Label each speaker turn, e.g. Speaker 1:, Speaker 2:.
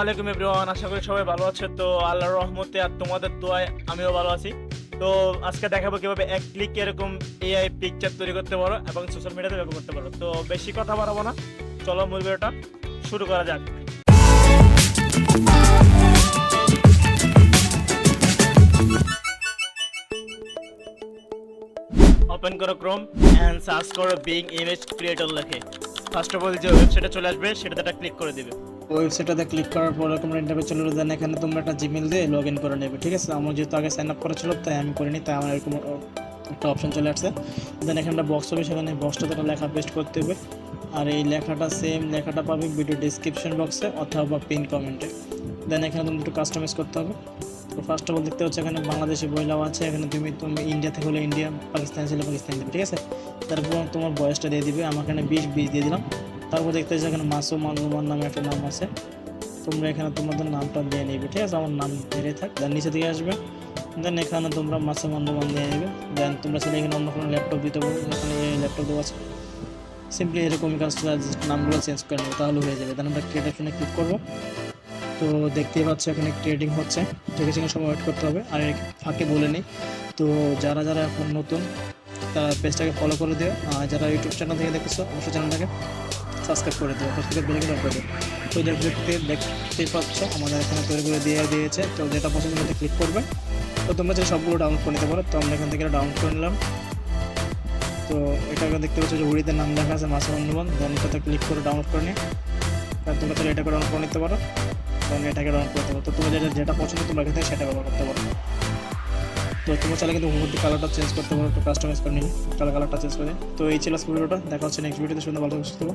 Speaker 1: আলাইকুম এভরিওয়ান, আশা করি সবাই ভালো আছে। তো আল্লাহর রহমতে আর তোমাদের দোয়ায় আমিও ভালো আছি। তো আজকে দেখাবো কিভাবে এক ক্লিকে এরকম এআই পিকচার তৈরি করতে পারো এবং সোশ্যাল মিডিয়াতে ব্যবহার করতে পারো। তো বেশি কথা বাড়াবো না, চলো মূল ভিডিওটা শুরু করা যাক। ওপেন করো ক্রোম এন্ড সার্চ করো বিং ইমেজ ক্রিয়েটর লেখে। ফার্স্ট অফ অল যে ওয়েবসাইটে চলে আসবে সেটাতে একটা ক্লিক করে দিবে।
Speaker 2: ওয়েবসাইটটাতে ক্লিক করার পর তোমরা ইন্টারভিউ চলে দেন। এখানে তোমরা একটা জিমেল দিয়ে লগ ইন করে নেবে, ঠিক আছে। আমার যেহেতু আগে সাইন আপ করা ছিল তাই আমি করিনি, তাই আমার এরকম একটা অপশন চলে আসছে। দেন এখানে একটা বক্স হবে, সেখানে বক্সটাতে একটা লেখা পেস্ট করতে হবে। আর এই লেখাটা সেম লেখাটা পাবে ভিডিও ডিসক্রিপশন বক্সে অথবা পিন কমেন্টে। দেন এখানে তুমি একটু কাস্টমাইজ করতে হবে। তো ফার্স্ট অফ অল দেখতে হচ্ছে এখানে বাংলাদেশি বইলাও আছে। এখানে তুমি ইন্ডিয়া থেকে হলে ইন্ডিয়া, পাকিস্তান ছিল পাকিস্তান দেবে, ঠিক আছে। তারপর তোমার বয়সটা দিয়ে দিবে, আমার এখানে 20 দিয়ে দিলাম। তারপর দেখতে হচ্ছে এখানে মাসুম রহমান নামে একটা নাম আছে, তোমরা এখানে তোমাদের নামটা দিয়ে নেবে, ঠিক আছে। আমার নাম ধরে থাক। দেন নিচে দিকে আসবে, দেন এখানে তোমরা মাসুম রহমান দিয়ে নেবে। দেন তোমরা চাইলে এখানে অন্য কোনো ল্যাপটপ দিতে পারো, এখানে ল্যাপটপ দেওয়া আছে। সিম্পলি এরকমই কাজটা নামগুলো চেঞ্জ করে নেবো, তাহলে হয়ে যাবে। দেন আমরা ক্রিয়েট অপশনে ক্লিক করবো। তো দেখতেই পাচ্ছ এখানে ট্রেডিং হচ্ছে, ঠিক আছে। সময় ওয়েট করতে হবে। আর ফাঁকে বলে নিই, তো যারা যারা এখন নতুন তারা পেজটাকে ফলো করে দিও, আর যারা ইউটিউব চ্যানেল থেকে দেখেছো অবশ্যই চ্যানেলটাকে সাবস্ক্রাইব করে দিও, সাবস্ক্রাইব বেল আইকন করে দিও। তো দেখতে পাচ্ছ আমাদের এখানে তৈরি করে দিয়েছে। তো যেটা পছন্দ করতে ক্লিক করবে। তো তোমরা যে সবগুলো ডাউনলোড করে নিতে পারো। তো আমরা এখান থেকে ডাউনলোড করে নিলাম। তো এটা দেখতে পাচ্ছ যে হুড়িতে নাম লেখা আছে মাসুম রহমান। দেন এটাতে ক্লিক করে ডাউনলোড করে নিই। তোমরা তাহলে এটাকে ডাউনলোড করে নিতে পারো, কারণ এটাকে ডাউনলোড করতে পারো। তো তোমার যেটা পছন্দ তোমরা এখান থেকে সেটা ব্যবহার করতে পারো। তো তোমার চাইলে কিন্তু হুডি কালারটা চেঞ্জ করতে পারো, একটু কাস্টমাইজ করে নিলে কালারটা চেঞ্জ করে। তো এই ছিল ভিডিওটা, দেখা হচ্ছে নেক্সট ভিডিওতে। সুন্দর ভালো থাকো।